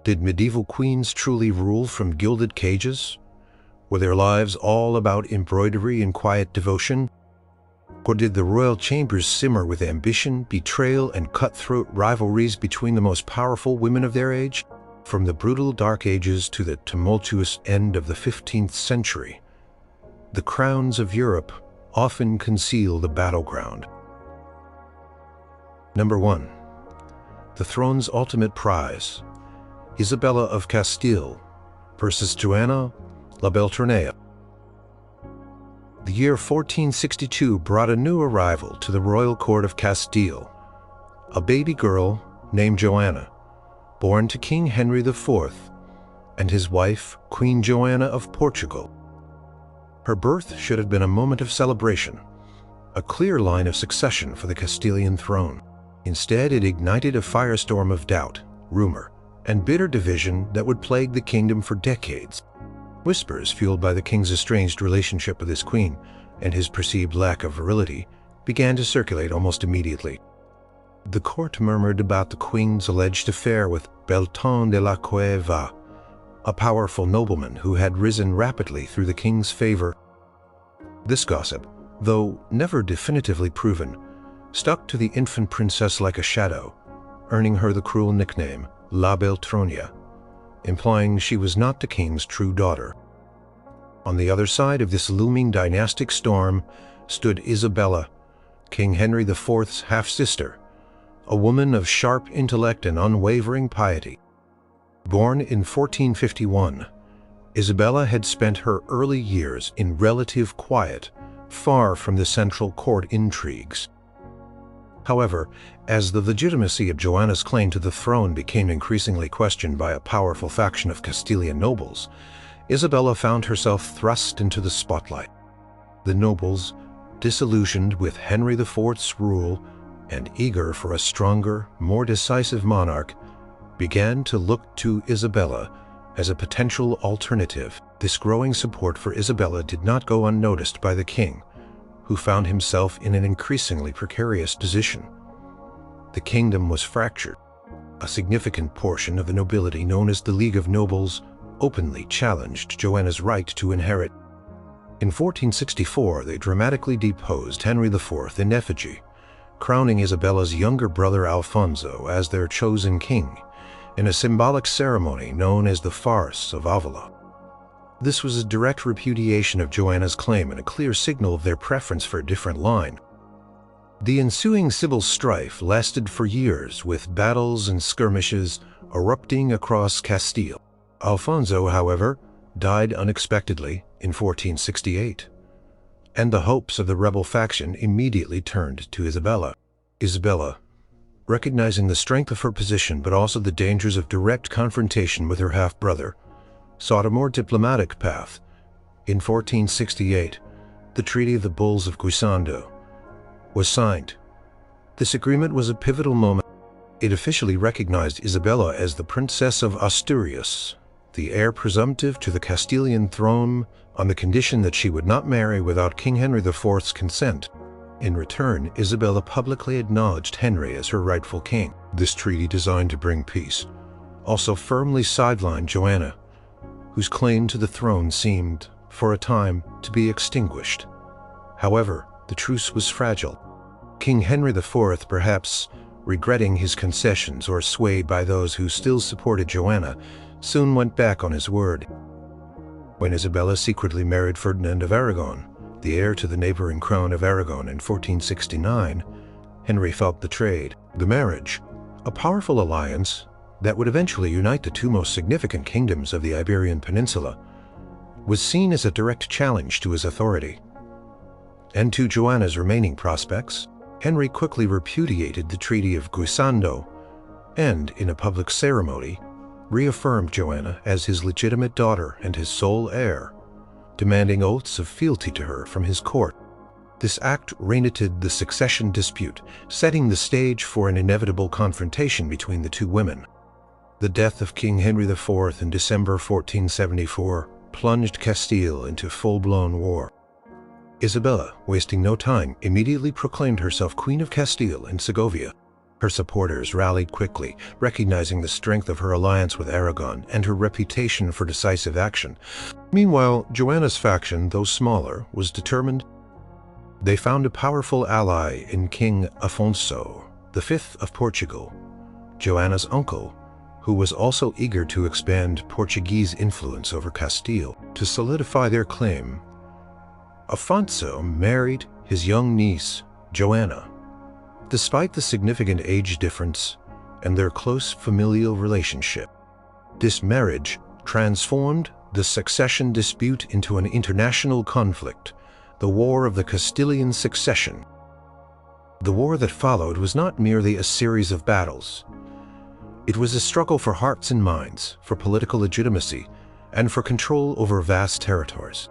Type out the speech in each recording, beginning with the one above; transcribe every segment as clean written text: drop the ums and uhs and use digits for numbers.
Did medieval queens truly rule from gilded cages? Were their lives all about embroidery and quiet devotion? Or did the royal chambers simmer with ambition, betrayal, and cutthroat rivalries between the most powerful women of their age? From the brutal Dark Ages to the tumultuous end of the 15th century, the crowns of Europe often conceal the battleground. Number 1. The throne's ultimate prize. Isabella of Castile versus Joanna la Beltraneja. The year 1462 brought a new arrival to the royal court of Castile, a baby girl named Joanna, born to King Henry IV and his wife, Queen Joanna of Portugal. Her birth should have been a moment of celebration, a clear line of succession for the Castilian throne. Instead, it ignited a firestorm of doubt, rumor, and bitter division that would plague the kingdom for decades. Whispers, fueled by the king's estranged relationship with his queen and his perceived lack of virility, began to circulate almost immediately. The court murmured about the queen's alleged affair with Beltraneja de la Cueva, a powerful nobleman who had risen rapidly through the king's favor. This gossip, though never definitively proven, stuck to the infant princess like a shadow, earning her the cruel nickname La Beltraneja, implying she was not the king's true daughter. On the other side of this looming dynastic storm stood Isabella, King Henry IV's half-sister, a woman of sharp intellect and unwavering piety. Born in 1451, Isabella had spent her early years in relative quiet, far from the central court intrigues. However, as the legitimacy of Joanna's claim to the throne became increasingly questioned by a powerful faction of Castilian nobles, Isabella found herself thrust into the spotlight. The nobles, disillusioned with Henry IV's rule and eager for a stronger, more decisive monarch, began to look to Isabella as a potential alternative. This growing support for Isabella did not go unnoticed by the king, who found himself in an increasingly precarious position. The kingdom was fractured. A significant portion of the nobility, known as the League of Nobles, openly challenged Joanna's right to inherit. In 1464, they dramatically deposed Henry IV in effigy, crowning Isabella's younger brother Alfonso as their chosen king, in a symbolic ceremony known as the Farce of Avila. This was a direct repudiation of Joanna's claim and a clear signal of their preference for a different line. The ensuing civil strife lasted for years, with battles and skirmishes erupting across Castile. Alfonso, however, died unexpectedly in 1468, and the hopes of the rebel faction immediately turned to Isabella. Isabella, recognizing the strength of her position but also the dangers of direct confrontation with her half-brother, sought a more diplomatic path. In 1468, the Treaty of the Bulls of Guisando was signed. This agreement was a pivotal moment. It officially recognized Isabella as the Princess of Asturias, the heir presumptive to the Castilian throne, on the condition that she would not marry without King Henry IV's consent. In return, Isabella publicly acknowledged Henry as her rightful king. This treaty, designed to bring peace, also firmly sidelined Joanna, whose claim to the throne seemed, for a time, to be extinguished. However, the truce was fragile. King Henry IV, perhaps regretting his concessions or swayed by those who still supported Joanna, soon went back on his word. When Isabella secretly married Ferdinand of Aragon, the heir to the neighboring crown of Aragon, in 1469, Henry felt betrayed. The marriage, a powerful alliance that would eventually unite the two most significant kingdoms of the Iberian Peninsula, was seen as a direct challenge to his authority. And to Joanna's remaining prospects, Henry quickly repudiated the Treaty of Guisando and, in a public ceremony, reaffirmed Joanna as his legitimate daughter and his sole heir, demanding oaths of fealty to her from his court. This act reignited the succession dispute, setting the stage for an inevitable confrontation between the two women. The death of King Henry IV in December 1474 plunged Castile into full-blown war. Isabella, wasting no time, immediately proclaimed herself Queen of Castile and Segovia. Her supporters rallied quickly, recognizing the strength of her alliance with Aragon and her reputation for decisive action. Meanwhile, Joanna's faction, though smaller, was determined. They found a powerful ally in King Afonso, V of Portugal, Joanna's uncle, who was also eager to expand Portuguese influence over Castile. To solidify their claim, Afonso married his young niece, Joanna. Despite the significant age difference and their close familial relationship, this marriage transformed the succession dispute into an international conflict, the War of the Castilian Succession. The war that followed was not merely a series of battles. It was a struggle for hearts and minds, for political legitimacy, and for control over vast territories.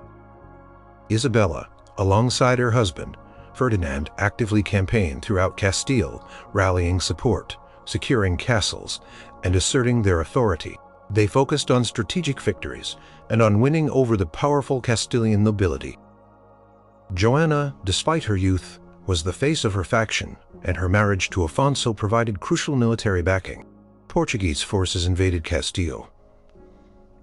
Isabella, alongside her husband, Ferdinand, actively campaigned throughout Castile, rallying support, securing castles, and asserting their authority. They focused on strategic victories and on winning over the powerful Castilian nobility. Joanna, despite her youth, was the face of her faction, and her marriage to Afonso provided crucial military backing. Portuguese forces invaded Castile,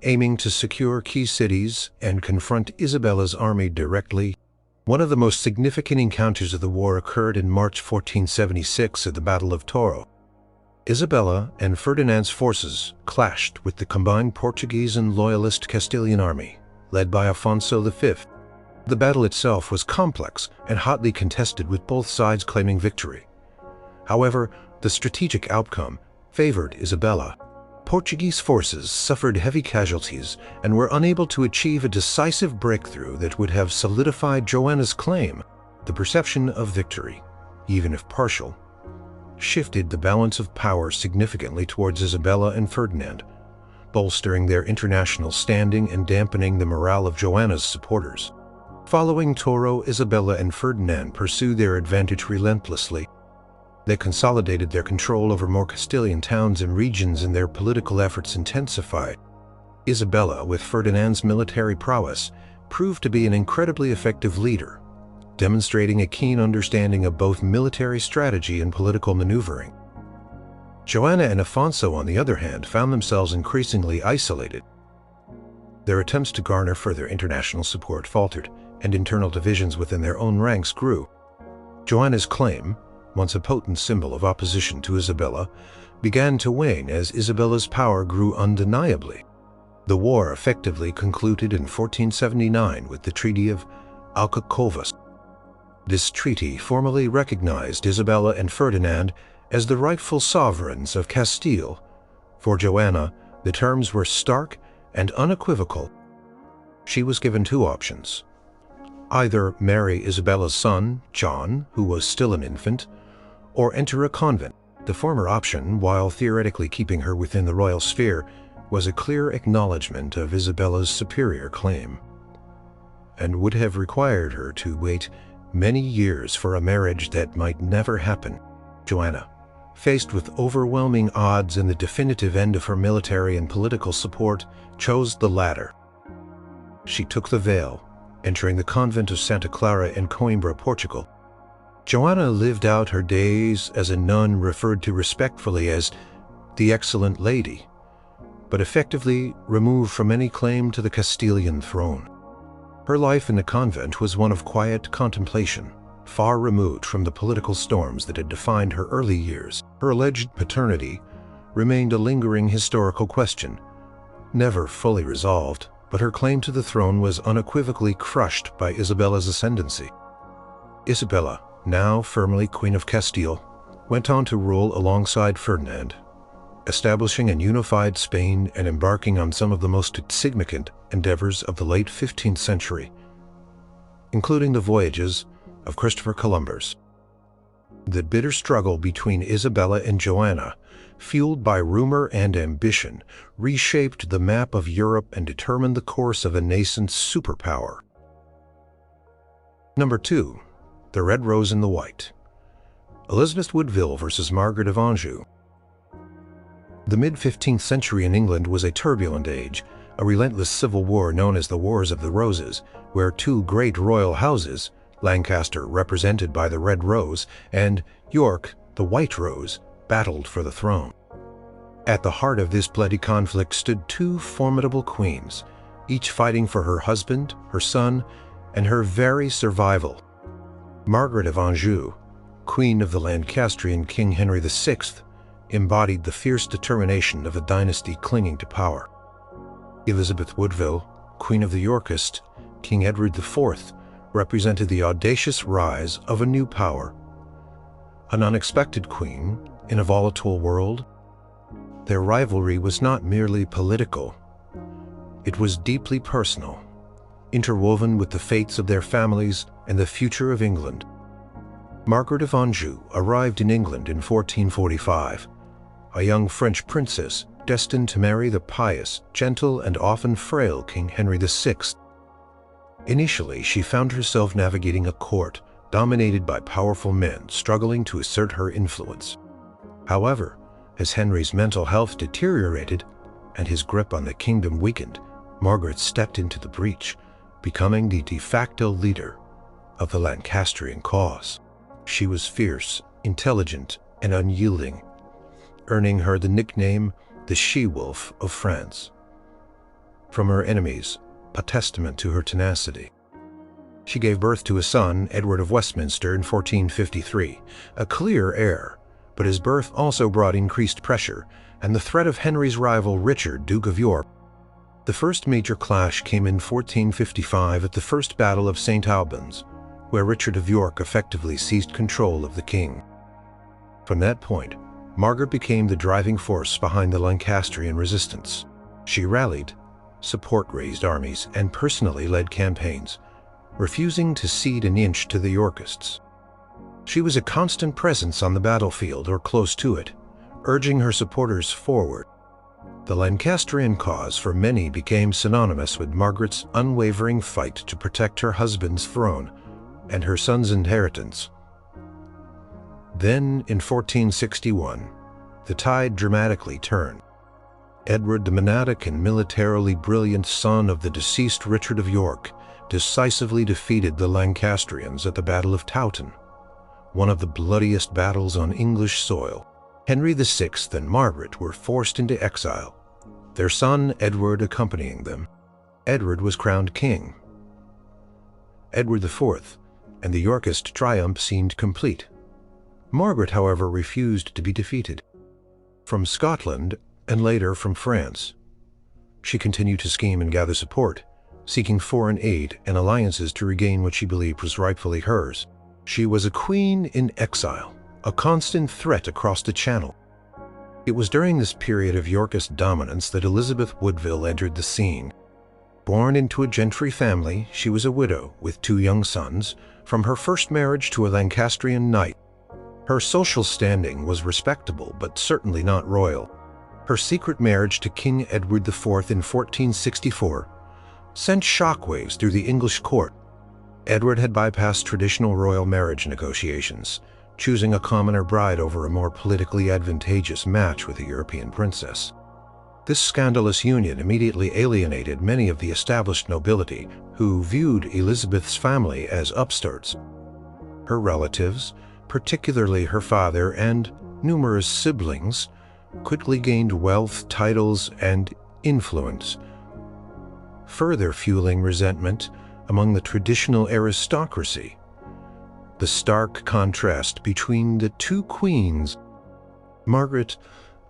aiming to secure key cities and confront Isabella's army directly. One of the most significant encounters of the war occurred in March 1476 at the Battle of Toro. Isabella and Ferdinand's forces clashed with the combined Portuguese and loyalist Castilian army, led by Afonso V. The battle itself was complex and hotly contested, with both sides claiming victory. However, the strategic outcome favored Isabella. Portuguese forces suffered heavy casualties and were unable to achieve a decisive breakthrough that would have solidified Joanna's claim. The perception of victory, even if partial, shifted the balance of power significantly towards Isabella and Ferdinand, bolstering their international standing and dampening the morale of Joanna's supporters. Following Toro, Isabella and Ferdinand pursued their advantage relentlessly. They consolidated their control over more Castilian towns and regions, and their political efforts intensified. Isabella, with Ferdinand's military prowess, proved to be an incredibly effective leader, demonstrating a keen understanding of both military strategy and political maneuvering. Joanna and Afonso, on the other hand, found themselves increasingly isolated. Their attempts to garner further international support faltered, and internal divisions within their own ranks grew. Joanna's claim, once a potent symbol of opposition to Isabella, began to wane as Isabella's power grew undeniably. The war effectively concluded in 1479 with the Treaty of Alcakovas. This treaty formally recognized Isabella and Ferdinand as the rightful sovereigns of Castile. For Joanna, the terms were stark and unequivocal. She was given two options: either marry Isabella's son, John, who was still an infant, or enter a convent. The former option, while theoretically keeping her within the royal sphere, was a clear acknowledgement of Isabella's superior claim, and would have required her to wait many years for a marriage that might never happen. Joanna, faced with overwhelming odds and the definitive end of her military and political support, chose the latter. She took the veil, entering the convent of Santa Clara in Coimbra, Portugal. Joanna lived out her days as a nun, referred to respectfully as the Excellent Lady, but effectively removed from any claim to the Castilian throne. Her life in the convent was one of quiet contemplation, far removed from the political storms that had defined her early years. Her alleged paternity remained a lingering historical question, never fully resolved, but her claim to the throne was unequivocally crushed by Isabella's ascendancy. Isabella, now firmly Queen of Castile, went on to rule alongside Ferdinand, establishing a unified Spain and embarking on some of the most significant endeavors of the late 15th century, including the voyages of Christopher Columbus. The bitter struggle between Isabella and Joanna, fueled by rumor and ambition, reshaped the map of Europe and determined the course of a nascent superpower. Number 2. The Red Rose and the White. Elizabeth Woodville versus Margaret of Anjou. The mid-15th century in England was a turbulent age, a relentless civil war known as the Wars of the Roses, where two great royal houses, Lancaster, represented by the Red Rose, and York, the White Rose, battled for the throne. At the heart of this bloody conflict stood two formidable queens, each fighting for her husband, her son, and her very survival. Margaret of Anjou, queen of the Lancastrian King Henry VI, embodied the fierce determination of a dynasty clinging to power. Elizabeth Woodville, queen of the Yorkists, King Edward IV, represented the audacious rise of a new power. An unexpected queen in a volatile world. Their rivalry was not merely political. It was deeply personal, interwoven with the fates of their families and the future of England. Margaret of Anjou arrived in England in 1445, a young French princess destined to marry the pious, gentle, and often frail King Henry VI. Initially, she found herself navigating a court dominated by powerful men struggling to assert her influence. However, as Henry's mental health deteriorated and his grip on the kingdom weakened, Margaret stepped into the breach, becoming the de facto leader of the Lancastrian cause. She was fierce, intelligent, and unyielding, earning her the nickname the She-Wolf of France. From her enemies, a testament to her tenacity. She gave birth to a son, Edward of Westminster, in 1453, a clear heir, but his birth also brought increased pressure and the threat of Henry's rival Richard, Duke of York. The first major clash came in 1455 at the First Battle of St. Albans, where Richard of York effectively seized control of the king. From that point, Margaret became the driving force behind the Lancastrian resistance. She rallied, support-raised armies, and personally led campaigns, refusing to cede an inch to the Yorkists. She was a constant presence on the battlefield or close to it, urging her supporters forward. The Lancastrian cause for many became synonymous with Margaret's unwavering fight to protect her husband's throne and her son's inheritance. Then, in 1461, the tide dramatically turned. Edward, the monarchic and militarily brilliant son of the deceased Richard of York, decisively defeated the Lancastrians at the Battle of Towton, one of the bloodiest battles on English soil. Henry VI and Margaret were forced into exile, their son Edward accompanying them. Edward was crowned king. Edward IV and the Yorkist triumph seemed complete. Margaret, however, refused to be defeated. From Scotland, and later from France, she continued to scheme and gather support, seeking foreign aid and alliances to regain what she believed was rightfully hers. She was a queen in exile, a constant threat across the Channel. It was during this period of Yorkist dominance that Elizabeth Woodville entered the scene. Born into a gentry family, she was a widow with two young sons from her first marriage to a Lancastrian knight. Her social standing was respectable, but certainly not royal. Her secret marriage to King Edward IV in 1464 sent shockwaves through the English court. Edward had bypassed traditional royal marriage negotiations, choosing a commoner bride over a more politically advantageous match with a European princess. This scandalous union immediately alienated many of the established nobility who viewed Elizabeth's family as upstarts. Her relatives, particularly her father and numerous siblings, quickly gained wealth, titles, and influence, further fueling resentment among the traditional aristocracy. The stark contrast between the two queens, Margaret,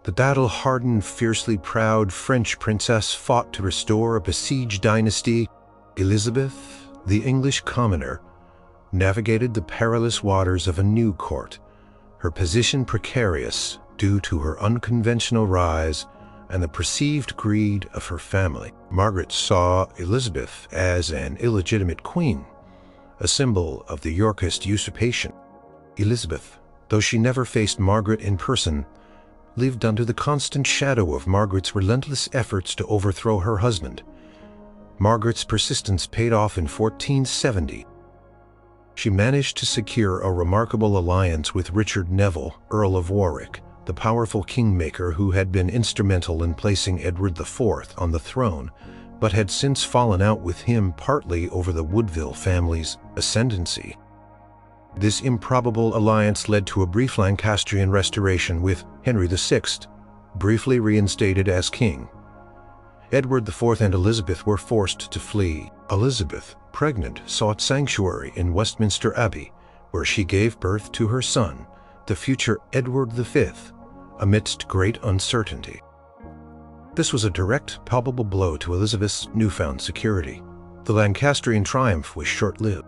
the battle-hardened, fiercely proud French princess fought to restore a besieged dynasty, Elizabeth, the English commoner, navigated the perilous waters of a new court, her position precarious due to her unconventional rise and the perceived greed of her family. Margaret saw Elizabeth as an illegitimate queen, a symbol of the Yorkist usurpation. Elizabeth, though she never faced Margaret in person, lived under the constant shadow of Margaret's relentless efforts to overthrow her husband. Margaret's persistence paid off in 1470. She managed to secure a remarkable alliance with Richard Neville, Earl of Warwick, the powerful kingmaker who had been instrumental in placing Edward IV on the throne, but had since fallen out with him partly over the Woodville family's ascendancy. This improbable alliance led to a brief Lancastrian restoration with Henry VI, briefly reinstated as king. Edward IV and Elizabeth were forced to flee. Elizabeth, pregnant, sought sanctuary in Westminster Abbey, where she gave birth to her son, the future Edward V, amidst great uncertainty. This was a direct, palpable blow to Elizabeth's newfound security. The Lancastrian triumph was short-lived.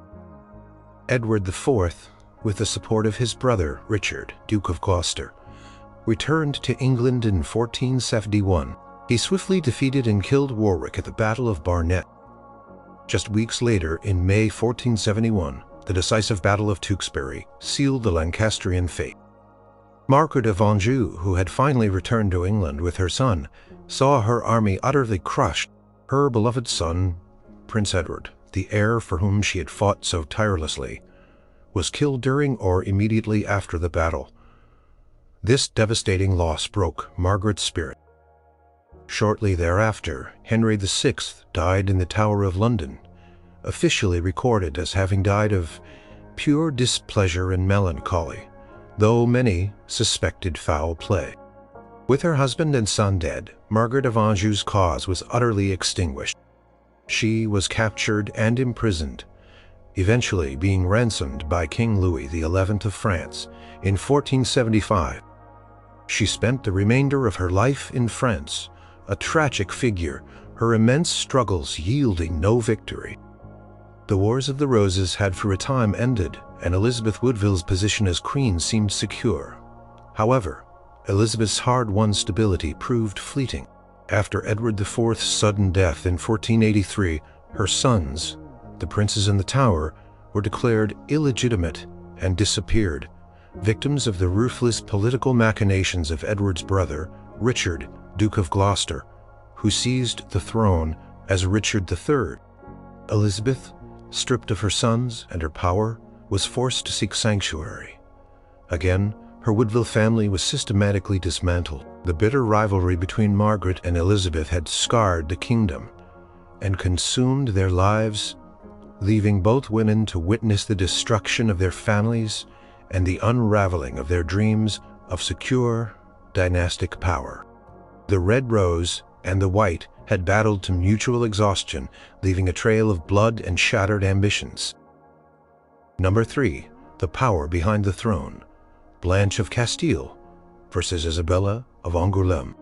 Edward IV, with the support of his brother Richard, Duke of Gloucester, returned to England in 1471. He swiftly defeated and killed Warwick at the Battle of Barnet. Just weeks later, in May 1471, the decisive Battle of Tewkesbury sealed the Lancastrian fate. Margaret of Anjou, who had finally returned to England with her son, saw her army utterly crushed. Her beloved son, Prince Edward, the heir for whom she had fought so tirelessly, was killed during or immediately after the battle. This devastating loss broke Margaret's spirit. Shortly thereafter, Henry VI died in the Tower of London, officially recorded as having died of pure displeasure and melancholy, though many suspected foul play. With her husband and son dead, Margaret of Anjou's cause was utterly extinguished. She was captured and imprisoned, eventually being ransomed by King Louis XI of France in 1475. She spent the remainder of her life in France, a tragic figure, her immense struggles yielding no victory. The Wars of the Roses had for a time ended, and Elizabeth Woodville's position as queen seemed secure. However, Elizabeth's hard-won stability proved fleeting. After Edward IV's sudden death in 1483, her sons, the princes in the Tower, were declared illegitimate and disappeared, victims of the ruthless political machinations of Edward's brother, Richard, Duke of Gloucester, who seized the throne as Richard III. Elizabeth, stripped of her sons and her power, was forced to seek sanctuary. Again, her Woodville family was systematically dismantled. The bitter rivalry between Margaret and Elizabeth had scarred the kingdom and consumed their lives, leaving both women to witness the destruction of their families and the unraveling of their dreams of secure dynastic power. The Red Rose and the White had battled to mutual exhaustion, leaving a trail of blood and shattered ambitions. Number 3. The power behind the throne. Blanche of Castile versus Isabella of Angoulême.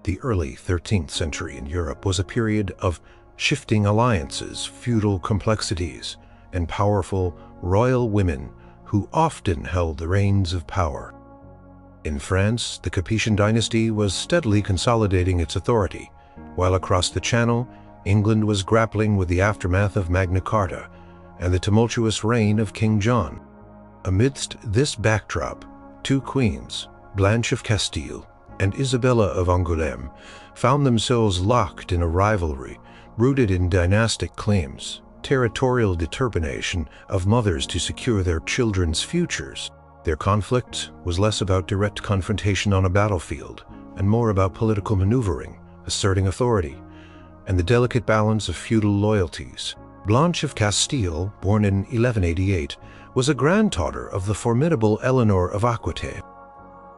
The early 13th century in Europe was a period of shifting alliances, feudal complexities, and powerful royal women who often held the reins of power. In France, the Capetian dynasty was steadily consolidating its authority, while across the Channel, England was grappling with the aftermath of Magna Carta and the tumultuous reign of King John. Amidst this backdrop, two queens, Blanche of Castile and Isabella of Angoulême, found themselves locked in a rivalry rooted in dynastic claims, territorial determination of mothers to secure their children's futures. Their conflict was less about direct confrontation on a battlefield and more about political maneuvering, asserting authority, and the delicate balance of feudal loyalties. Blanche of Castile, born in 1188, was a granddaughter of the formidable Eleanor of Aquitaine.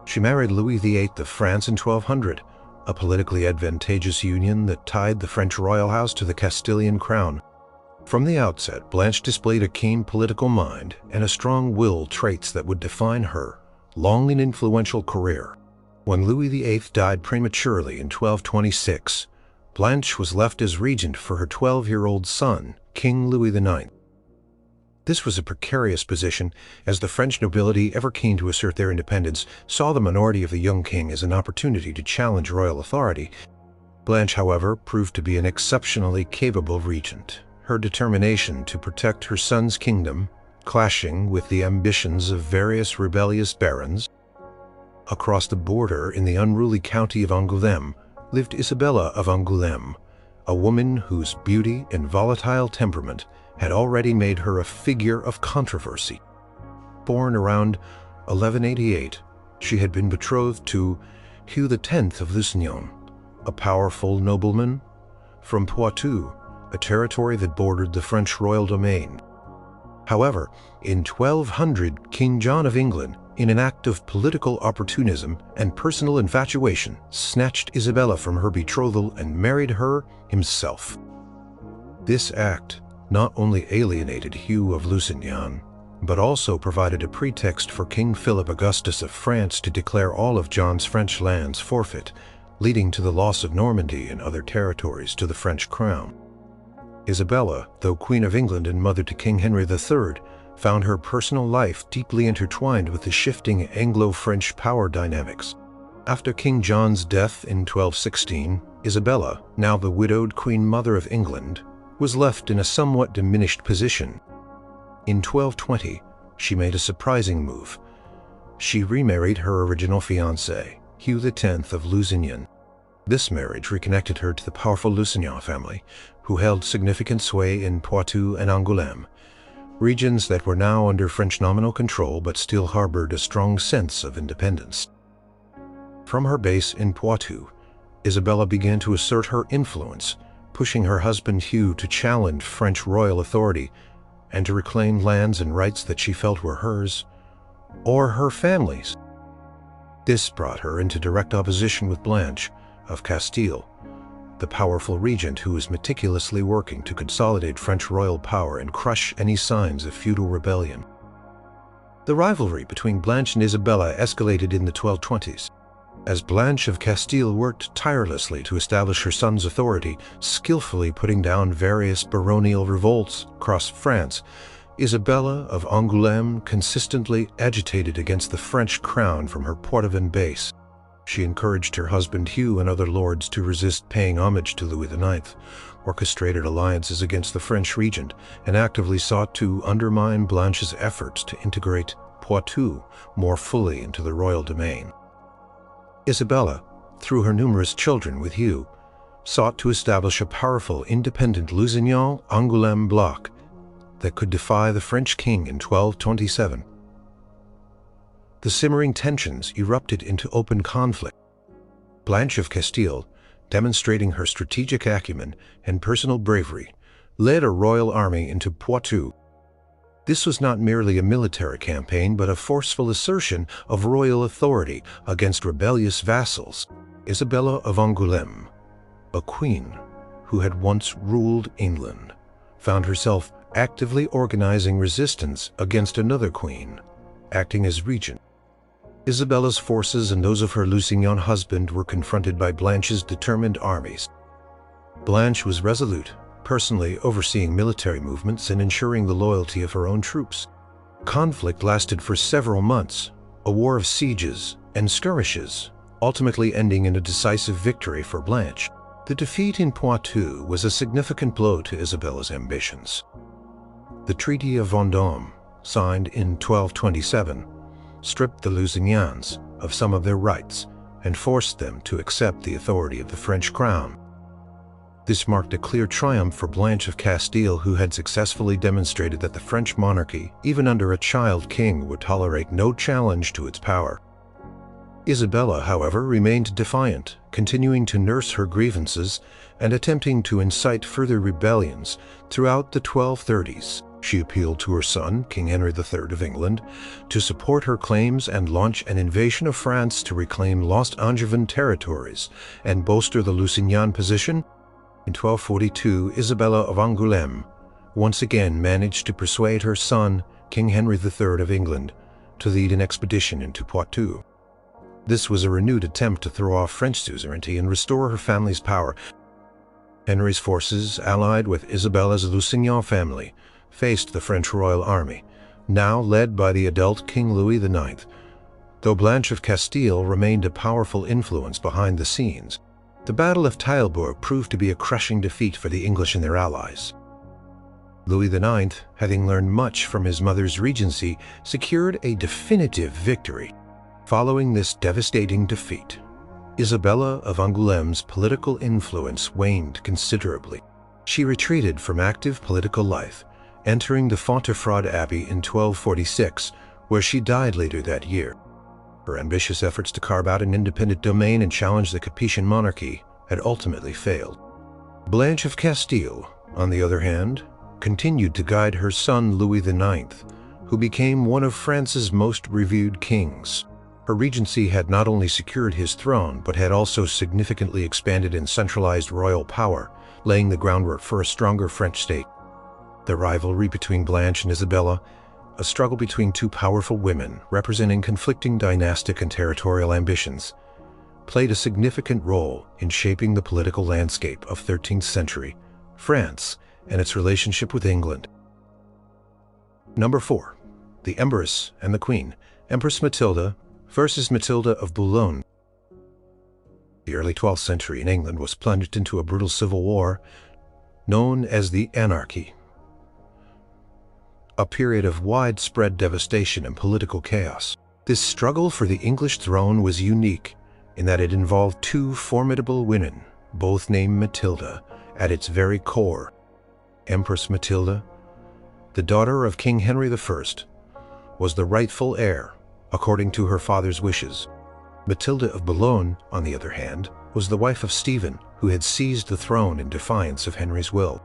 She married Louis VIII of France in 1200, a politically advantageous union that tied the French royal house to the Castilian crown. From the outset, Blanche displayed a keen political mind and a strong will, traits that would define her long and influential career. When Louis VIII died prematurely in 1226, Blanche was left as regent for her 12-year-old son, King Louis IX. This was a precarious position, as the French nobility, ever keen to assert their independence, saw the minority of the young king as an opportunity to challenge royal authority. Blanche, however, proved to be an exceptionally capable regent, her determination to protect her son's kingdom clashing with the ambitions of various rebellious barons. Across the border in the unruly county of Angoulême lived Isabella of Angoulême, a woman whose beauty and volatile temperament had already made her a figure of controversy. Born around 1188, she had been betrothed to Hugh X of Lusignan, a powerful nobleman from Poitou, a territory that bordered the French royal domain. However, in 1200, King John of England, in an act of political opportunism and personal infatuation, snatched Isabella from her betrothal and married her himself. This act not only alienated Hugh of Lusignan, but also provided a pretext for King Philip Augustus of France to declare all of John's French lands forfeit, leading to the loss of Normandy and other territories to the French crown. Isabella, though Queen of England and mother to King Henry III, found her personal life deeply intertwined with the shifting Anglo-French power dynamics. After King John's death in 1216, Isabella, now the widowed Queen Mother of England, was left in a somewhat diminished position. In 1220, she made a surprising move. She remarried her original fiancé, Hugh X of Lusignan. This marriage reconnected her to the powerful Lusignan family, who held significant sway in Poitou and Angoulême, regions that were now under French nominal control but still harbored a strong sense of independence. From her base in Poitou, Isabella began to assert her influence, pushing her husband Hugh to challenge French royal authority and to reclaim lands and rights that she felt were hers or her family's. This brought her into direct opposition with Blanche of Castile, the powerful regent who was meticulously working to consolidate French royal power and crush any signs of feudal rebellion. The rivalry between Blanche and Isabella escalated in the 1220s. As Blanche of Castile worked tirelessly to establish her son's authority, skillfully putting down various baronial revolts across France, Isabella of Angoulême consistently agitated against the French crown from her Poitevin base. She encouraged her husband Hugh and other lords to resist paying homage to Louis IX, orchestrated alliances against the French regent, and actively sought to undermine Blanche's efforts to integrate Poitou more fully into the royal domain. Isabella, through her numerous children with Hugh, sought to establish a powerful independent Lusignan-Angoulême bloc that could defy the French king in 1227. The simmering tensions erupted into open conflict. Blanche of Castile, demonstrating her strategic acumen and personal bravery, led a royal army into Poitou. This was not merely a military campaign, but a forceful assertion of royal authority against rebellious vassals. Isabella of Angoulême, a queen who had once ruled England, found herself actively organizing resistance against another queen, acting as regent. Isabella's forces and those of her Lusignan husband were confronted by Blanche's determined armies. Blanche was resolute, personally overseeing military movements and ensuring the loyalty of her own troops. Conflict lasted for several months, a war of sieges and skirmishes, ultimately ending in a decisive victory for Blanche. The defeat in Poitou was a significant blow to Isabella's ambitions. The Treaty of Vendôme, signed in 1227, stripped the Lusignans of some of their rights and forced them to accept the authority of the French crown. This marked a clear triumph for Blanche of Castile, who had successfully demonstrated that the French monarchy, even under a child king, would tolerate no challenge to its power. Isabella, however, remained defiant, continuing to nurse her grievances and attempting to incite further rebellions. Throughout the 1230s, she appealed to her son, King Henry III of England, to support her claims and launch an invasion of France to reclaim lost Angevin territories and bolster the Lusignan position. In 1242, Isabella of Angoulême once again managed to persuade her son, King Henry III of England, to lead an expedition into Poitou. This was a renewed attempt to throw off French suzerainty and restore her family's power. Henry's forces, allied with Isabella's Lusignan family, faced the French royal army, now led by the adult King Louis IX, though Blanche of Castile remained a powerful influence behind the scenes. The Battle of Taillebourg proved to be a crushing defeat for the English and their allies. Louis IX, having learned much from his mother's regency, secured a definitive victory. Following this devastating defeat, Isabella of Angoulême's political influence waned considerably. She retreated from active political life, entering the Fontefraud Abbey in 1246, where she died later that year. Her ambitious efforts to carve out an independent domain and challenge the Capetian monarchy had ultimately failed. Blanche of Castile, on the other hand, continued to guide her son Louis IX, who became one of France's most revered kings. Her regency had not only secured his throne, but had also significantly expanded and centralized royal power, laying the groundwork for a stronger French state. The rivalry between Blanche and Isabella, a struggle between two powerful women representing conflicting dynastic and territorial ambitions, played a significant role in shaping the political landscape of 13th century France and its relationship with England. Number 4. The Empress and the Queen, Empress Matilda versus Matilda of Boulogne. The early 12th century in England was plunged into a brutal civil war known as the Anarchy, a period of widespread devastation and political chaos. This struggle for the English throne was unique in that it involved two formidable women, both named Matilda, at its very core. Empress Matilda, the daughter of King Henry I, was the rightful heir, according to her father's wishes. Matilda of Boulogne, on the other hand, was the wife of Stephen, who had seized the throne in defiance of Henry's will.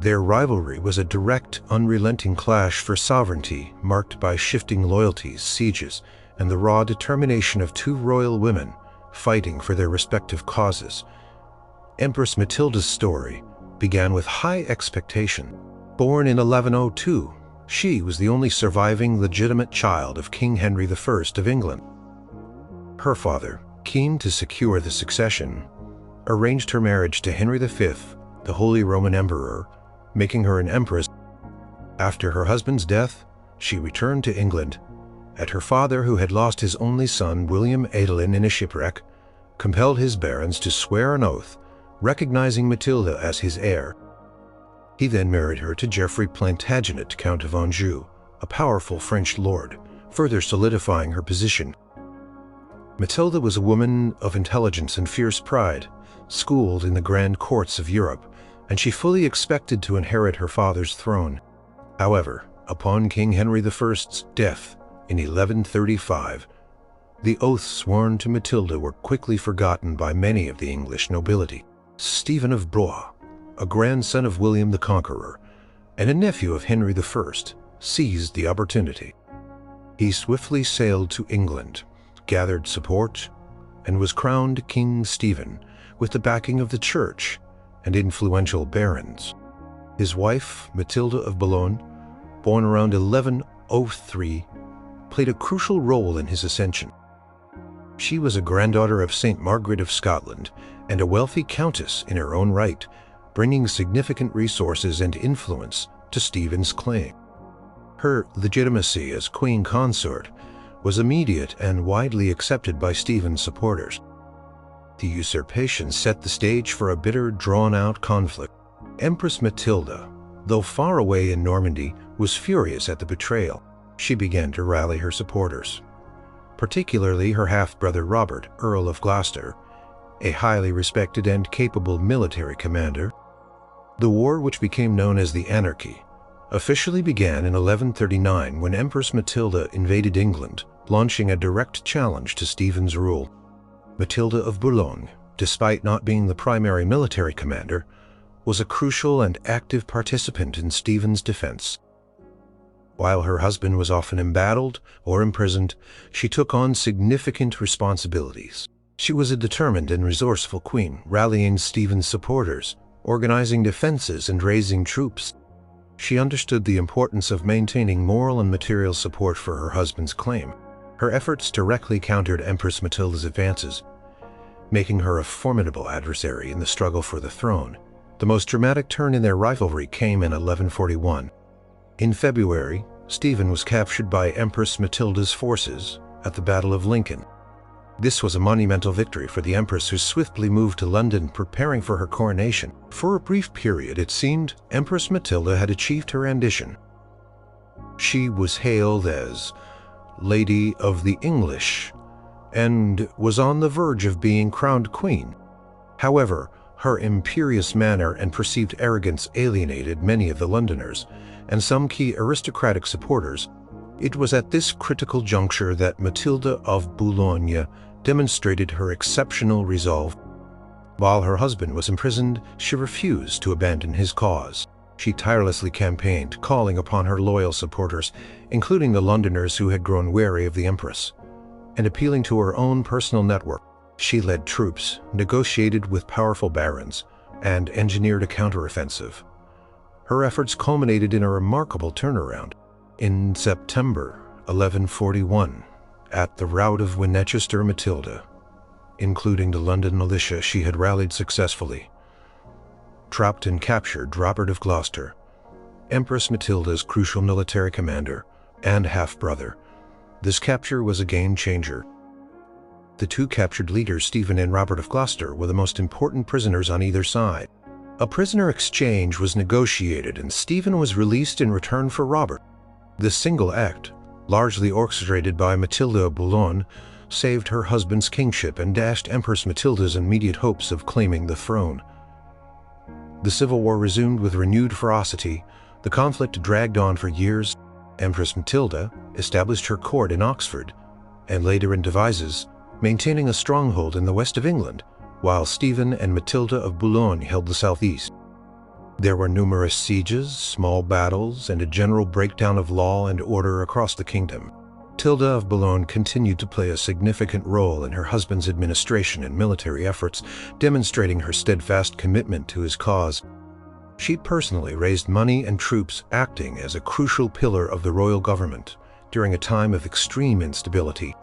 Their rivalry was a direct, unrelenting clash for sovereignty, marked by shifting loyalties, sieges, and the raw determination of two royal women fighting for their respective causes. Empress Matilda's story began with high expectation. Born in 1102, she was the only surviving legitimate child of King Henry I of England. Her father, keen to secure the succession, arranged her marriage to Henry V, the Holy Roman Emperor, making her an empress. After her husband's death, she returned to England, and her father, who had lost his only son, William Adelin, in a shipwreck, compelled his barons to swear an oath, recognizing Matilda as his heir. He then married her to Geoffrey Plantagenet, Count of Anjou, a powerful French lord, further solidifying her position. Matilda was a woman of intelligence and fierce pride, schooled in the grand courts of Europe, and she fully expected to inherit her father's throne. However, upon King Henry I's death in 1135, the oaths sworn to Matilda were quickly forgotten by many of the English nobility. Stephen of Blois, a grandson of William the Conqueror and a nephew of Henry I, seized the opportunity. He swiftly sailed to England, gathered support, and was crowned King Stephen with the backing of the church and influential barons. His wife, Matilda of Boulogne, born around 1103, played a crucial role in his ascension. She was a granddaughter of Saint Margaret of Scotland and a wealthy countess in her own right, bringing significant resources and influence to Stephen's claim. Her legitimacy as queen consort was immediate and widely accepted by Stephen's supporters. The usurpation set the stage for a bitter, drawn-out conflict. Empress Matilda, though far away in Normandy, was furious at the betrayal. She began to rally her supporters, particularly her half-brother Robert, Earl of Gloucester, a highly respected and capable military commander. The war, which became known as the Anarchy, officially began in 1139 when Empress Matilda invaded England, launching a direct challenge to Stephen's rule. Matilda of Boulogne, despite not being the primary military commander, was a crucial and active participant in Stephen's defense. While her husband was often embattled or imprisoned, she took on significant responsibilities. She was a determined and resourceful queen, rallying Stephen's supporters, organizing defenses, and raising troops. She understood the importance of maintaining moral and material support for her husband's claim. Her efforts directly countered Empress Matilda's advances, making her a formidable adversary in the struggle for the throne. The most dramatic turn in their rivalry came in 1141. In February, Stephen was captured by Empress Matilda's forces at the Battle of Lincoln. This was a monumental victory for the Empress, who swiftly moved to London, preparing for her coronation. For a brief period, it seemed Empress Matilda had achieved her ambition. She was hailed as Lady of the English and was on the verge of being crowned queen. However, her imperious manner and perceived arrogance alienated many of the Londoners and some key aristocratic supporters. It was at this critical juncture that Matilda of Boulogne demonstrated her exceptional resolve. While her husband was imprisoned, she refused to abandon his cause. She tirelessly campaigned, calling upon her loyal supporters, including the Londoners who had grown wary of the Empress, and appealing to her own personal network. She led troops, negotiated with powerful barons, and engineered a counteroffensive. Her efforts culminated in a remarkable turnaround. In September 1141, at the rout of Winchester, Matilda, including the London militia she had rallied successfully, trapped and captured Robert of Gloucester, Empress Matilda's crucial military commander and half-brother. This capture was a game-changer. The two captured leaders, Stephen and Robert of Gloucester, were the most important prisoners on either side. A prisoner exchange was negotiated, and Stephen was released in return for Robert. This single act, largely orchestrated by Matilda of Boulogne, saved her husband's kingship and dashed Empress Matilda's immediate hopes of claiming the throne. The civil war resumed with renewed ferocity. The conflict dragged on for years. Empress Matilda established her court in Oxford, and later in Devizes, maintaining a stronghold in the west of England, while Stephen and Matilda of Boulogne held the southeast. There were numerous sieges, small battles, and a general breakdown of law and order across the kingdom. Matilda of Boulogne continued to play a significant role in her husband's administration and military efforts, demonstrating her steadfast commitment to his cause. She personally raised money and troops, acting as a crucial pillar of the royal government during a time of extreme instability.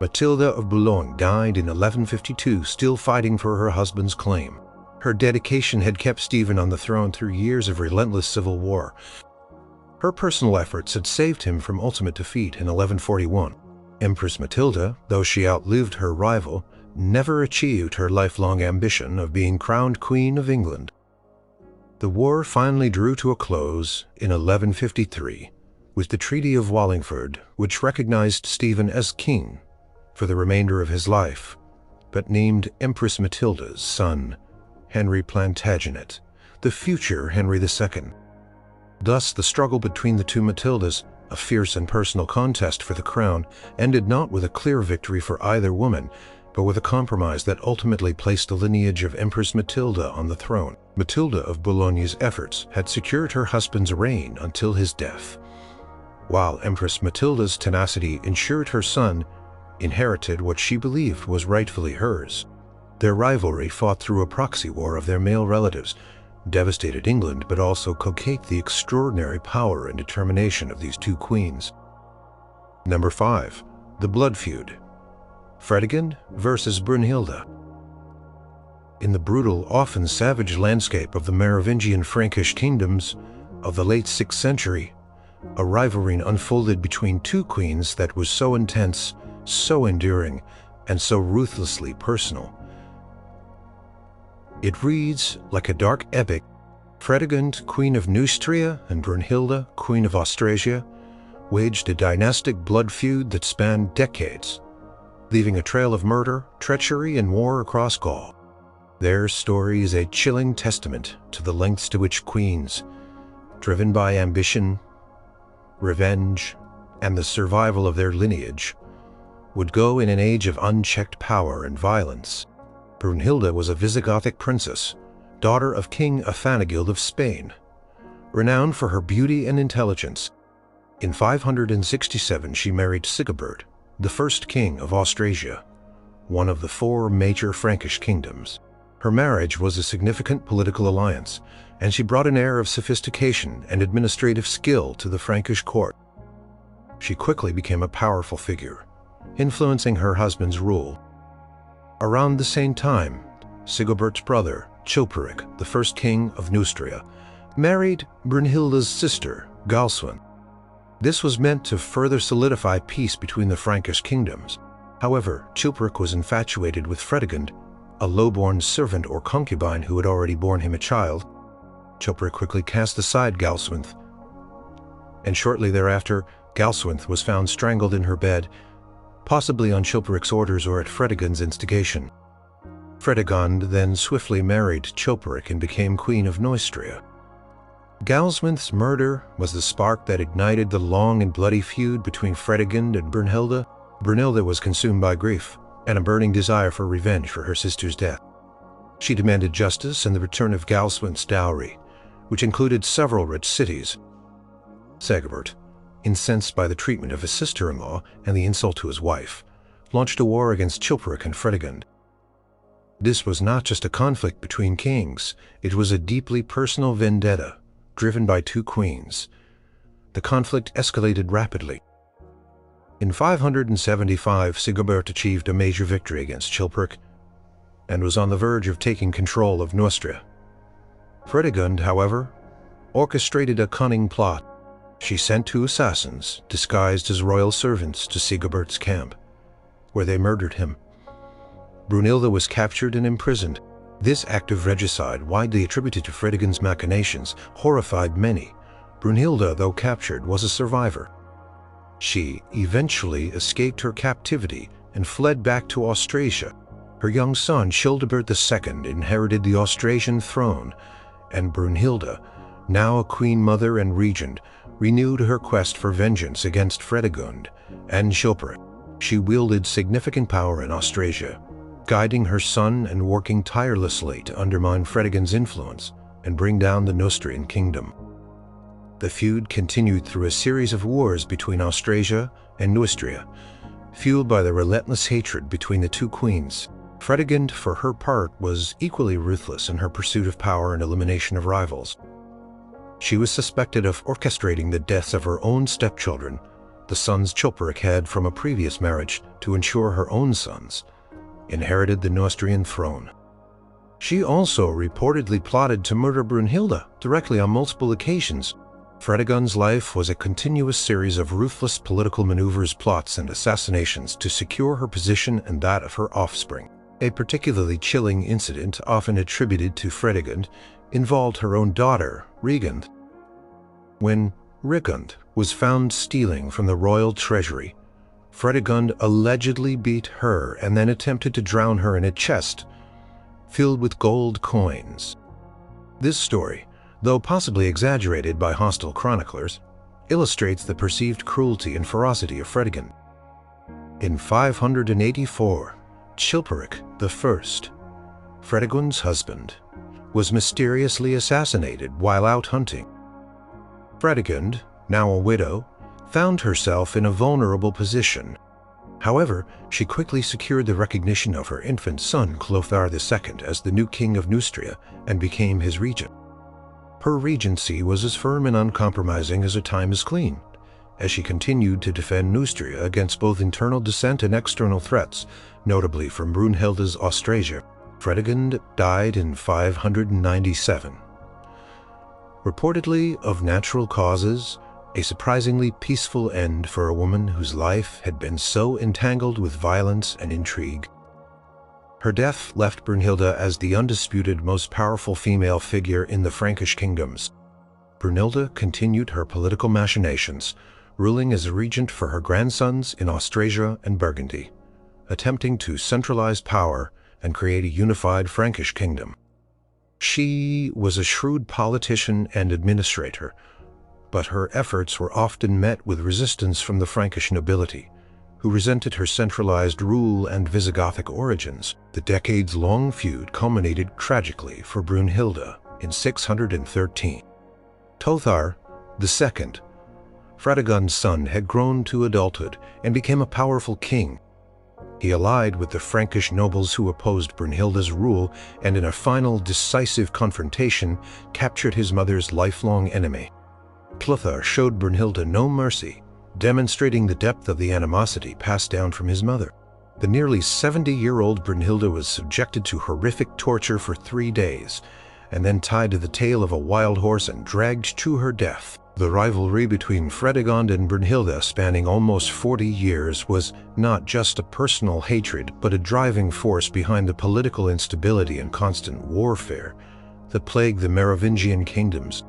Matilda of Boulogne died in 1152, still fighting for her husband's claim. Her dedication had kept Stephen on the throne through years of relentless civil war. Her personal efforts had saved him from ultimate defeat in 1141. Empress Matilda, though she outlived her rival, never achieved her lifelong ambition of being crowned Queen of England. The war finally drew to a close in 1153 with the Treaty of Wallingford, which recognized Stephen as king for the remainder of his life, but named Empress Matilda's son Henry Plantagenet, the future Henry II. Thus, the struggle between the two Matildas, a fierce and personal contest for the crown, ended not with a clear victory for either woman, but with a compromise that ultimately placed the lineage of Empress Matilda on the throne. Matilda of Boulogne's efforts had secured her husband's reign until his death, while Empress Matilda's tenacity ensured her son inherited what she believed was rightfully hers. Their rivalry fought through a proxy war of their male relatives, devastated England, but also coquetted the extraordinary power and determination of these two queens. Number 5. The Blood Feud. Fredegund versus Brunhilda. In the brutal, often savage landscape of the Merovingian Frankish kingdoms of the late 6th century, a rivalry unfolded between two queens that was so intense, so enduring, and so ruthlessly personal. It reads like a dark epic. Fredegund, Queen of Neustria, and Brunhilda, Queen of Austrasia, waged a dynastic blood feud that spanned decades, leaving a trail of murder, treachery, and war across Gaul. Their story is a chilling testament to the lengths to which queens, driven by ambition, revenge, and the survival of their lineage, would go in an age of unchecked power and violence. Brunhilda was a Visigothic princess, daughter of King Athanagild of Spain, renowned for her beauty and intelligence. In 567 she married Sigebert, the first king of Austrasia, one of the 4 major Frankish kingdoms. Her marriage was a significant political alliance, and she brought an air of sophistication and administrative skill to the Frankish court. She quickly became a powerful figure, influencing her husband's rule. Around the same time, Sigebert's brother, Chilperic, the first king of Neustria, married Brunhilda's sister, Galswin. This was meant to further solidify peace between the Frankish kingdoms. However, Chilperic was infatuated with Fredegund, a low-born servant or concubine who had already borne him a child. Chilperic quickly cast aside Galswin, and shortly thereafter, Galswin was found strangled in her bed, possibly on Chilperic's orders or at Fredegund's instigation. Fredegund then swiftly married Chilperic and became Queen of Neustria. Galswin's murder was the spark that ignited the long and bloody feud between Fredegund and Brunhilda. Brunhilda was consumed by grief and a burning desire for revenge for her sister's death. She demanded justice and the return of Galswin's dowry, which included several rich cities. Sigebert, incensed by the treatment of his sister-in-law and the insult to his wife, launched a war against Chilperic and Fredegund. This was not just a conflict between kings, it was a deeply personal vendetta, driven by two queens. The conflict escalated rapidly. In 575, Sigebert achieved a major victory against Chilperic and was on the verge of taking control of Neustria. Fredegund, however, orchestrated a cunning plot. She sent two assassins, disguised as royal servants, to Sigebert's camp, where they murdered him. Brunhilda was captured and imprisoned. This act of regicide, widely attributed to Fredegund's machinations, horrified many. Brunhilda, though captured, was a survivor. She eventually escaped her captivity and fled back to Austrasia. Her young son, Childebert II, inherited the Austrasian throne, and Brunhilda, now a queen mother and regent, renewed her quest for vengeance against Fredegund and Chilperic. She wielded significant power in Austrasia, guiding her son and working tirelessly to undermine Fredegund's influence and bring down the Neustrian kingdom. The feud continued through a series of wars between Austrasia and Neustria, fueled by the relentless hatred between the two queens. Fredegund, for her part, was equally ruthless in her pursuit of power and elimination of rivals. She was suspected of orchestrating the deaths of her own stepchildren, the sons Chilperic had from a previous marriage, to ensure her own sons inherited the Neustrian throne. She also reportedly plotted to murder Brunhilda directly on multiple occasions. Fredegund's life was a continuous series of ruthless political maneuvers, plots, and assassinations to secure her position and that of her offspring. A particularly chilling incident, often attributed to Fredegund, involved her own daughter, Regund. When Regund was found stealing from the royal treasury, Fredegund allegedly beat her and then attempted to drown her in a chest filled with gold coins. This story, though possibly exaggerated by hostile chroniclers, illustrates the perceived cruelty and ferocity of Fredegund. In 584, Chilperic I, Fredegund's husband, was mysteriously assassinated while out hunting. Fredegund, now a widow, found herself in a vulnerable position. However, she quickly secured the recognition of her infant son, Clothar II, as the new king of Neustria and became his regent. Her regency was as firm and uncompromising as her time as queen, as she continued to defend Neustria against both internal dissent and external threats, notably from Brunhilda's Austrasia. Fredegund died in 597. Reportedly of natural causes, a surprisingly peaceful end for a woman whose life had been so entangled with violence and intrigue. Her death left Brunhilda as the undisputed most powerful female figure in the Frankish kingdoms. Brunhilda continued her political machinations, ruling as a regent for her grandsons in Austrasia and Burgundy, attempting to centralize power and create a unified Frankish kingdom. She was a shrewd politician and administrator, but her efforts were often met with resistance from the Frankish nobility, who resented her centralized rule and Visigothic origins. The decades-long feud culminated tragically for Brunhilda in 613. Clothar II, Fredegund's son, had grown to adulthood and became a powerful king. He allied with the Frankish nobles who opposed Brunhilda's rule and in a final decisive confrontation captured his mother's lifelong enemy. Clothar showed Brunhilda no mercy, demonstrating the depth of the animosity passed down from his mother. The nearly 70-year-old Brunhilda was subjected to horrific torture for 3 days, and then tied to the tail of a wild horse and dragged to her death. The rivalry between Fredegund and Brunhilda, spanning almost 40 years, was not just a personal hatred, but a driving force behind the political instability and constant warfare that plagued the Merovingian kingdoms.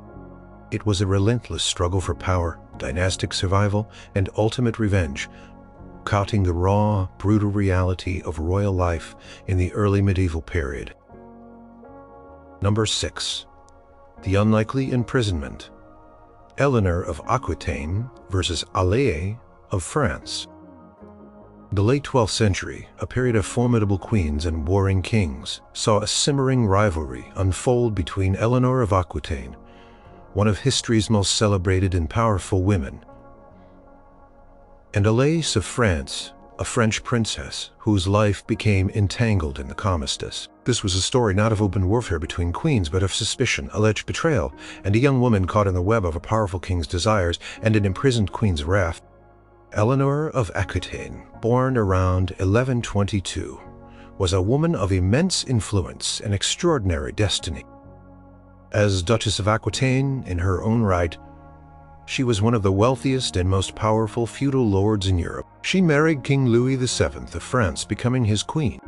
It was a relentless struggle for power, dynastic survival, and ultimate revenge, cutting the raw, brutal reality of royal life in the early medieval period. Number 6. The unlikely imprisonment. Eleanor of Aquitaine versus Alais of France. The late 12th century, a period of formidable queens and warring kings, saw a simmering rivalry unfold between Eleanor of Aquitaine, one of history's most celebrated and powerful women, and Alais of France, a French princess whose life became entangled in the commestus. This was a story not of open warfare between queens, but of suspicion, alleged betrayal, and a young woman caught in the web of a powerful king's desires and an imprisoned queen's wrath. Eleanor of Aquitaine, born around 1122, was a woman of immense influence and extraordinary destiny. As Duchess of Aquitaine in her own right, she was one of the wealthiest and most powerful feudal lords in Europe. She married King Louis VII of France, becoming his queen.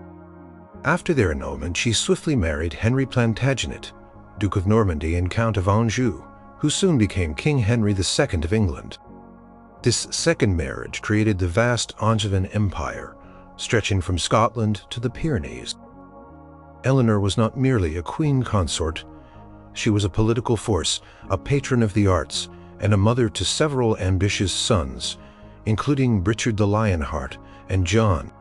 After their annulment, she swiftly married Henry Plantagenet, Duke of Normandy and Count of Anjou, who soon became King Henry II of England. This second marriage created the vast Angevin Empire, stretching from Scotland to the Pyrenees. Eleanor was not merely a queen consort. She was a political force, a patron of the arts, and a mother to several ambitious sons, including Richard the Lionheart and John.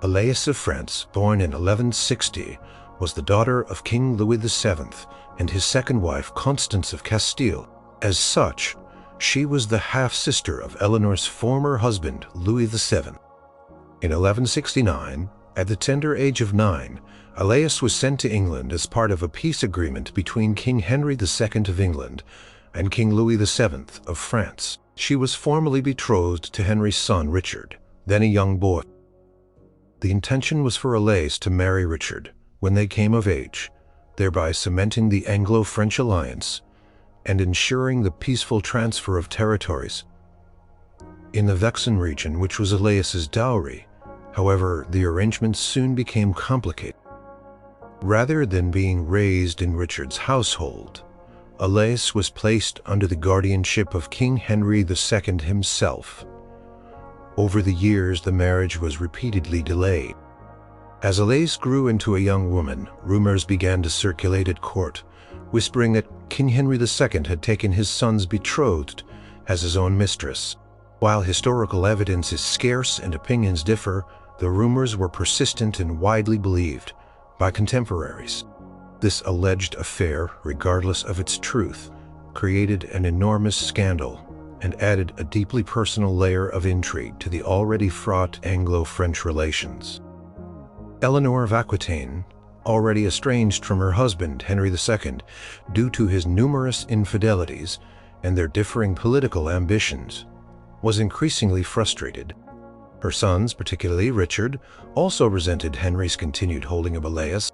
Alais of France, born in 1160, was the daughter of King Louis VII and his second wife, Constance of Castile. As such, she was the half-sister of Eleanor's former husband, Louis VII. In 1169, at the tender age of 9, Alais was sent to England as part of a peace agreement between King Henry II of England and King Louis VII of France. She was formally betrothed to Henry's son Richard, then a young boy. The intention was for Alais to marry Richard when they came of age, thereby cementing the Anglo-French alliance and ensuring the peaceful transfer of territories. In the Vexin region, which was Alais's dowry, however, the arrangements soon became complicated. Rather than being raised in Richard's household, Alais was placed under the guardianship of King Henry II himself. Over the years, the marriage was repeatedly delayed. As Alais grew into a young woman, rumors began to circulate at court, whispering that King Henry II had taken his son's betrothed as his own mistress. While historical evidence is scarce and opinions differ, the rumors were persistent and widely believed by contemporaries. This alleged affair, regardless of its truth, created an enormous scandal and added a deeply personal layer of intrigue to the already fraught Anglo-French relations. Eleanor of Aquitaine, already estranged from her husband, Henry II, due to his numerous infidelities and their differing political ambitions, was increasingly frustrated. Her sons, particularly Richard, also resented Henry's continued holding of Alais.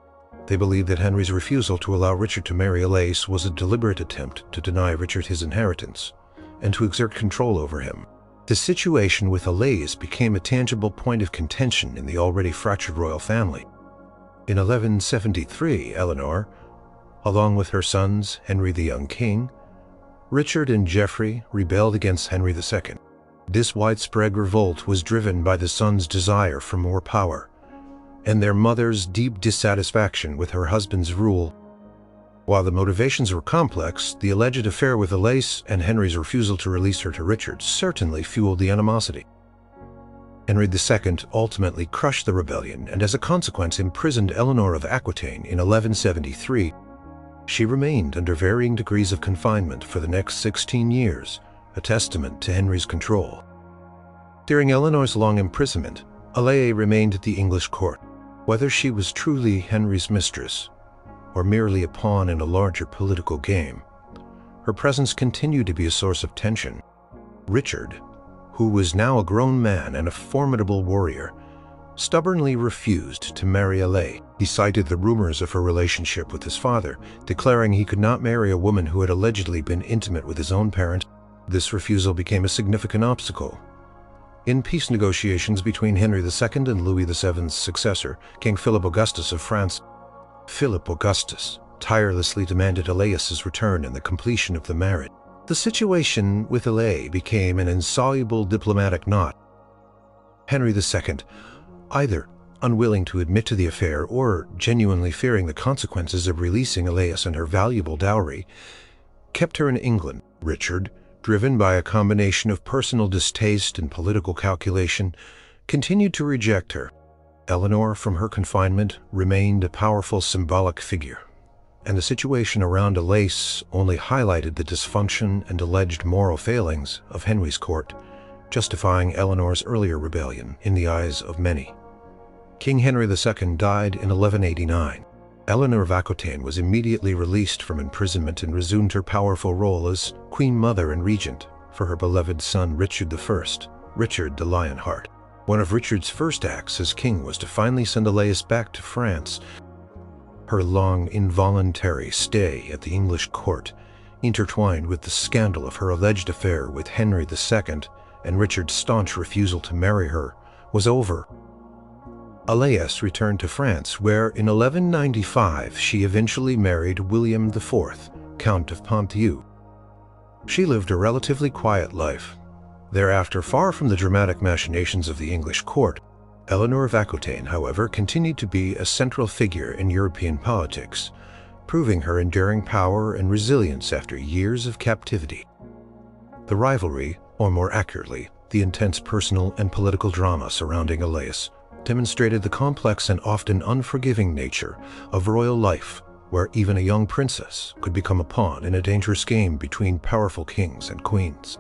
They believed that Henry's refusal to allow Richard to marry Alais was a deliberate attempt to deny Richard his inheritance and to exert control over him. The situation with Alais became a tangible point of contention in the already fractured royal family. In 1173, Eleanor, along with her sons Henry the young king, Richard and Geoffrey, rebelled against Henry II. This widespread revolt was driven by the sons' desire for more power and their mother's deep dissatisfaction with her husband's rule. While the motivations were complex, the alleged affair with Alais and Henry's refusal to release her to Richard certainly fueled the animosity. Henry II ultimately crushed the rebellion and as a consequence imprisoned Eleanor of Aquitaine in 1173. She remained under varying degrees of confinement for the next 16 years, a testament to Henry's control. During Eleanor's long imprisonment, Alais remained at the English court. Whether she was truly Henry's mistress or merely a pawn in a larger political game, her presence continued to be a source of tension. Richard, who was now a grown man and a formidable warrior, stubbornly refused to marry Alais. He cited the rumors of her relationship with his father, declaring he could not marry a woman who had allegedly been intimate with his own parent. This refusal became a significant obstacle in peace negotiations between Henry II and Louis VII's successor, King Philip Augustus of France. Philip Augustus tirelessly demanded Alais's return and the completion of the marriage. The situation with Alais became an insoluble diplomatic knot. Henry II, either unwilling to admit to the affair or genuinely fearing the consequences of releasing Alais and her valuable dowry, kept her in England. Richard, driven by a combination of personal distaste and political calculation, continued to reject her. Eleanor, from her confinement, remained a powerful symbolic figure. and the situation around Alais only highlighted the dysfunction and alleged moral failings of Henry's court, justifying Eleanor's earlier rebellion in the eyes of many. King Henry II died in 1189. Eleanor of Aquitaine was immediately released from imprisonment and resumed her powerful role as Queen Mother and Regent for her beloved son Richard I, Richard the Lionheart. One of Richard's first acts as king was to finally send Alais back to France. Her long, involuntary stay at the English court, intertwined with the scandal of her alleged affair with Henry II and Richard's staunch refusal to marry her, was over. Alais returned to France, where in 1195 she eventually married William IV, Count of Ponthieu. She lived a relatively quiet life. Thereafter, far from the dramatic machinations of the English court, Eleanor of Aquitaine, however, continued to be a central figure in European politics, proving her enduring power and resilience after years of captivity. The rivalry, or more accurately, the intense personal and political drama surrounding Alais, demonstrated the complex and often unforgiving nature of royal life, where even a young princess could become a pawn in a dangerous game between powerful kings and queens.